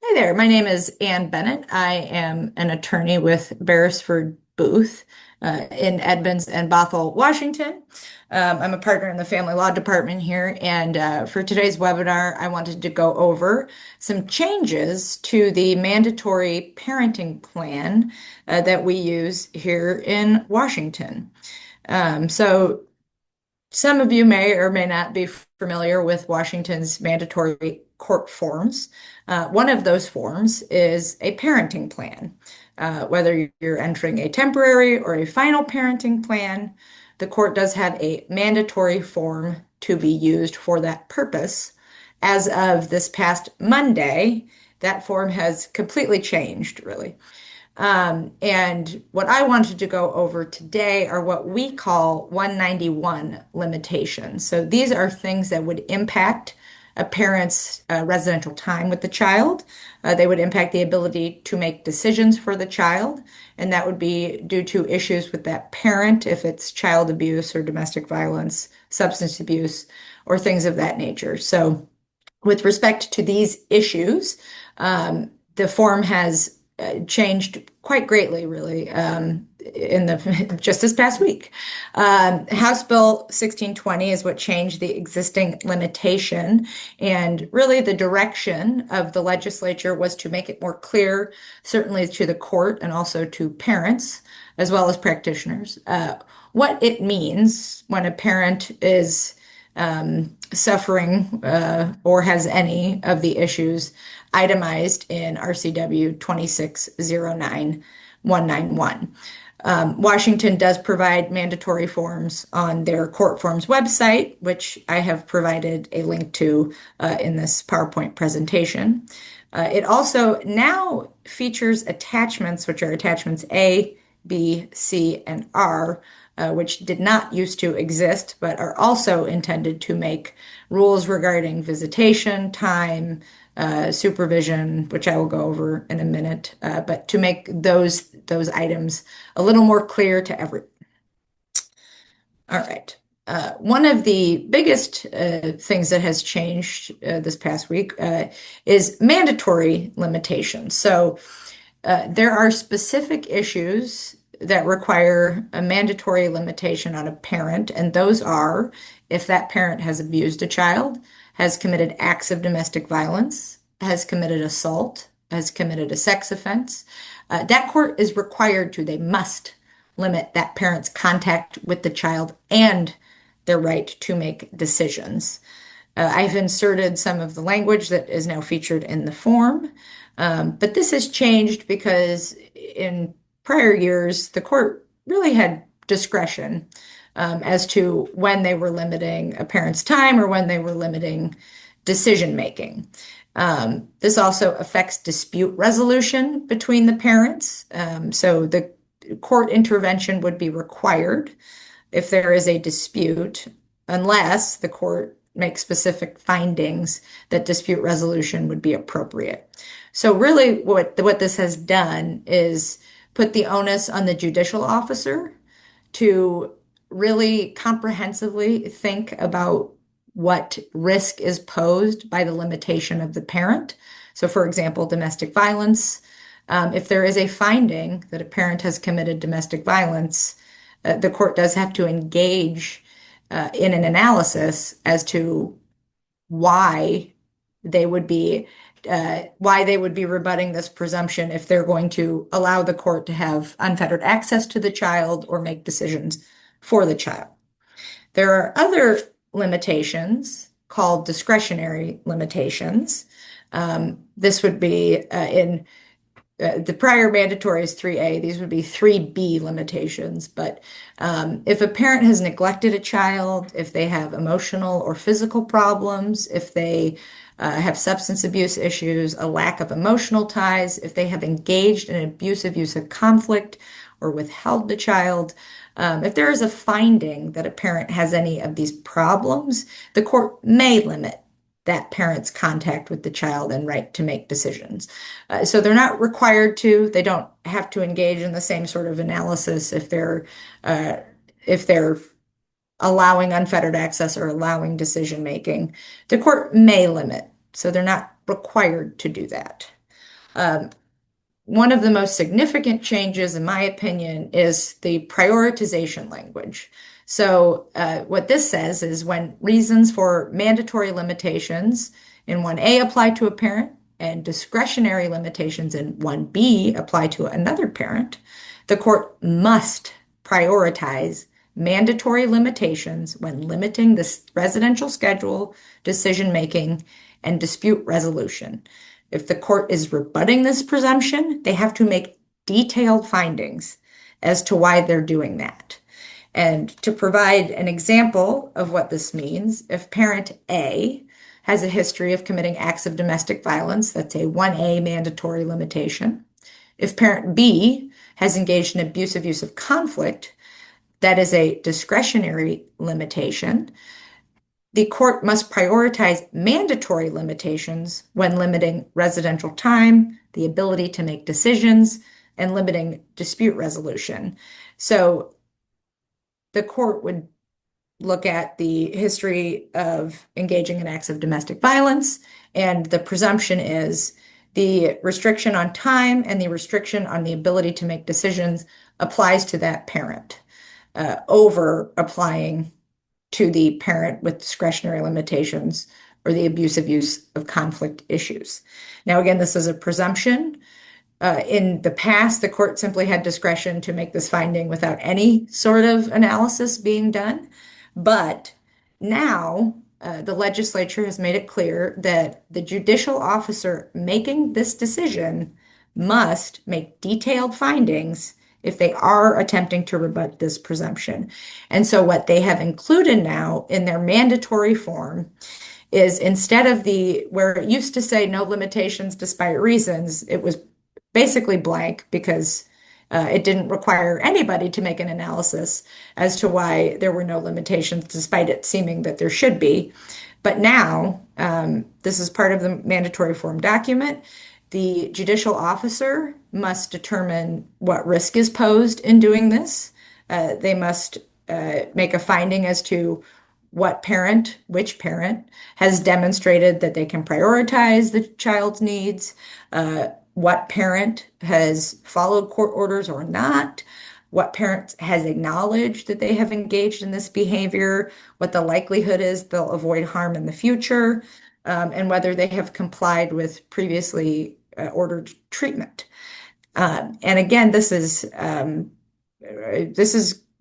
Hi there. My name is Ann Bennett. I am an attorney with Beresford Booth in Edmonds and Bothell, Washington. I'm a partner in the family law department here, and for today's webinar, I wanted to go over some changes to the mandatory parenting plan that we use here in Washington. So some of you may or may not be familiar with Washington's mandatory court forms. One of those forms is a parenting plan. Whether you're entering a temporary or a final parenting plan, the court does have a mandatory form to be used for that purpose. As of this past Monday, that form has completely changed, really. And what I wanted to go over today are what we call 191 limitations. So these are things that would impact a parent's residential time with the child. They would impact the ability to make decisions for the child, and that would be due to issues with that parent, if it's child abuse or domestic violence, substance abuse, or things of that nature. So with respect to these issues, the form has changed quite greatly, really, in the just this past week. House Bill 1620 is what changed the existing limitation, and really the direction of the legislature was to make it more clear, certainly to the court and also to parents as well as practitioners, what it means when a parent is suffering or has any of the issues itemized in RCW 2609191. Washington does provide mandatory forms on their court forms website, which I have provided a link to in this PowerPoint presentation. It also now features attachments, which are attachments A, B, C, and R, which did not used to exist, but are also intended to make rules regarding visitation, time, supervision, which I will go over in a minute, but to make those items a little more clear to everyone. All right. One of the biggest things that has changed this past week is mandatory limitations. So there are specific issues that require a mandatory limitation on a parent, and those are if that parent has abused a child, has committed acts of domestic violence, has committed assault, has committed a sex offense. That court is required to, they must limit that parent's contact with the child and their right to make decisions. I've inserted some of the language that is now featured in the form, but this has changed because in prior years, the court really had discretion as to when they were limiting a parent's time or when they were limiting decision making. This also affects dispute resolution between the parents. So the court intervention would be required if there is a dispute, unless the court makes specific findings that dispute resolution would be appropriate. So really what this has done is put the onus on the judicial officer to really comprehensively think about what risk is posed by the limitation of the parent. So, for example, domestic violence. If there is a finding that a parent has committed domestic violence, the court does have to engage in an analysis as to why they would be rebutting this presumption if they're going to allow the court to have unfettered access to the child or make decisions for the child. There are other limitations called discretionary limitations. This would be in the prior mandatory is 3A. These would be 3B limitations. But if a parent has neglected a child, if they have emotional or physical problems, if they have substance abuse issues, a lack of emotional ties, if they have engaged in abusive use of conflict or withheld the child, if there is a finding that a parent has any of these problems, the court may limit that parent's contact with the child and right to make decisions. So they're not required to, they don't have to engage in the same sort of analysis if they're allowing unfettered access or allowing decision making. The court may limit, so they're not required to do that. One of the most significant changes, in my opinion, is the prioritization language. So, what this says is when reasons for mandatory limitations in 1A apply to a parent and discretionary limitations in 1B apply to another parent, the court must prioritize mandatory limitations when limiting the residential schedule, decision making, and dispute resolution. If the court is rebutting this presumption, they have to make detailed findings as to why they're doing that. And to provide an example of what this means, if parent A has a history of committing acts of domestic violence, that's a 1A mandatory limitation. If parent B has engaged in abusive use of conflict, that is a discretionary limitation. The court must prioritize mandatory limitations when limiting residential time, the ability to make decisions, and limiting dispute resolution. So the court would look at the history of engaging in acts of domestic violence, and the presumption is the restriction on time and the restriction on the ability to make decisions applies to that parent, over applying to the parent with discretionary limitations or the abusive use of conflict issues. Now, again, this is a presumption. In the past, the court simply had discretion to make this finding without any sort of analysis being done. But now, the legislature has made it clear that the judicial officer making this decision must make detailed findings if they are attempting to rebut this presumption. And so, what they have included now in their mandatory form is instead of the where it used to say no limitations despite reasons, it was basically blank because it didn't require anybody to make an analysis as to why there were no limitations, despite it seeming that there should be. But now, this is part of the mandatory form document. The judicial officer must determine what risk is posed in doing this. They must make a finding as to which parent has demonstrated that they can prioritize the child's needs, what parent has followed court orders or not, what parent has acknowledged that they have engaged in this behavior, what the likelihood is they'll avoid harm in the future, and whether they have complied with previously ordered treatment. And again, this is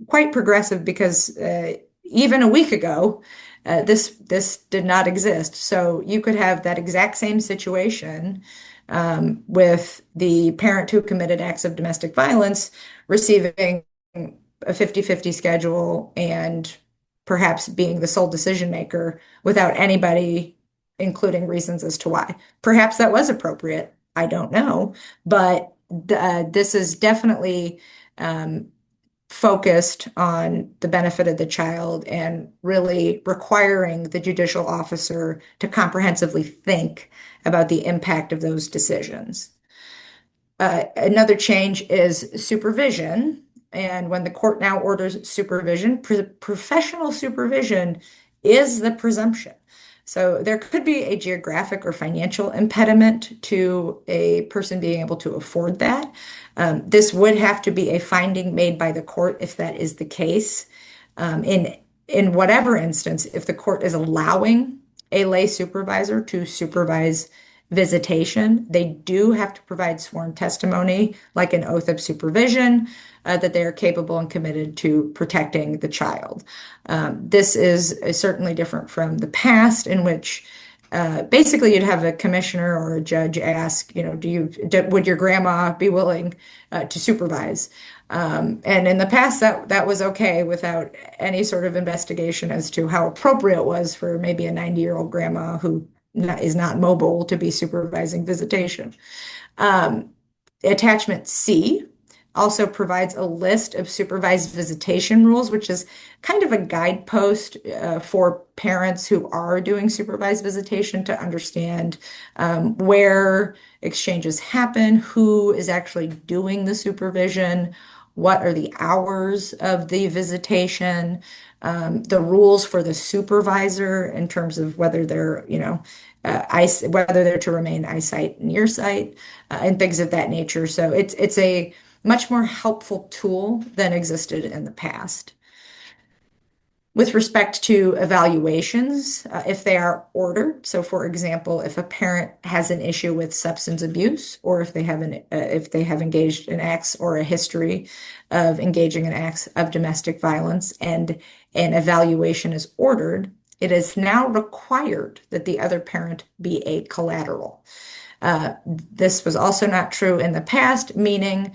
quite progressive because even a week ago, this did not exist. So you could have that exact same situation with the parent who committed acts of domestic violence receiving a 50-50 schedule and perhaps being the sole decision maker without anybody including reasons as to why. Perhaps that was appropriate. I don't know. But this is definitely focused on the benefit of the child and really requiring the judicial officer to comprehensively think about the impact of those decisions. Another change is supervision. And when the court now orders supervision, professional supervision is the presumption. So there could be a geographic or financial impediment to a person being able to afford that. This would have to be a finding made by the court if that is the case. In whatever instance, if the court is allowing a lay supervisor to supervise visitation, they do have to provide sworn testimony, like an oath of supervision, that they are capable and committed to protecting the child. This is certainly different from the past, in which basically you'd have a commissioner or a judge ask, would your grandma be willing to supervise? And in the past, that was okay without any sort of investigation as to how appropriate it was for maybe a 90-year-old grandma who is not mobile to be supervising visitation. Attachment C also provides a list of supervised visitation rules, which is kind of a guidepost for parents who are doing supervised visitation to understand where exchanges happen, who is actually doing the supervision, what are the hours of the visitation, the rules for the supervisor in terms of whether they're, whether they're to remain eyesight, nearsight, and things of that nature. So it's a much more helpful tool than existed in the past. With respect to evaluations, if they are ordered, so for example, if a parent has an issue with substance abuse, or if they have engaged in acts or a history of engaging in acts of domestic violence, and an evaluation is ordered, it is now required that the other parent be a collateral. This was also not true in the past, meaning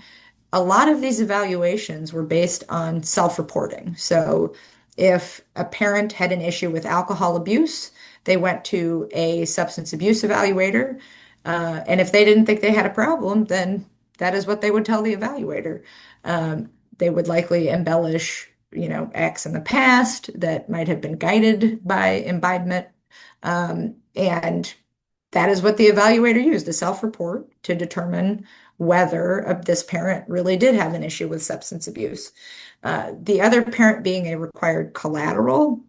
a lot of these evaluations were based on self-reporting. So if a parent had an issue with alcohol abuse, they went to a substance abuse evaluator. And if they didn't think they had a problem, then that is what they would tell the evaluator. They would likely embellish, acts in the past that might have been guided by imbibement. And that is what the evaluator used, a self-report, to determine whether this parent really did have an issue with substance abuse. The other parent being a required collateral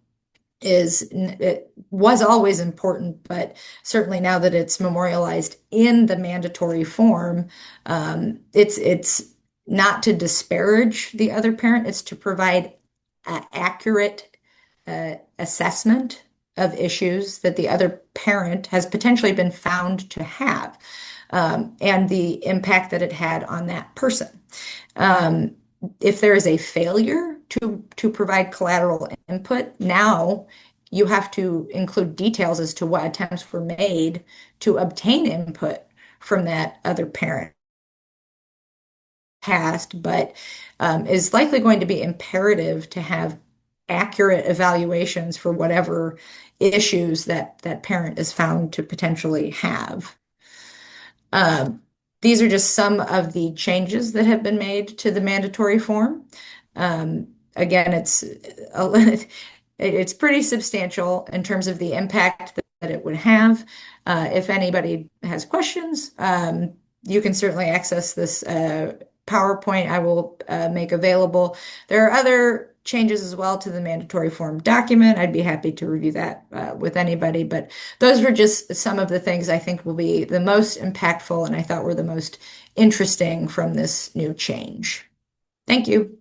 it was always important, but certainly now that it's memorialized in the mandatory form, it's not to disparage the other parent, it's to provide accurate assessment of issues that the other parent has potentially been found to have, and the impact that it had on that person. If there is a failure to provide collateral input, now you have to include details as to what attempts were made to obtain input from that other parent past, but is likely going to be imperative to have accurate evaluations for whatever issues that parent is found to potentially have. Um, these are just some of the changes that have been made to the mandatory form. Again, it's pretty substantial in terms of the impact that it would have. If anybody has questions, you can certainly access this PowerPoint I will make available. There are other changes as well to the mandatory form document. I'd be happy to review that with anybody, but those were just some of the things I think will be the most impactful and I thought were the most interesting from this new change. Thank you.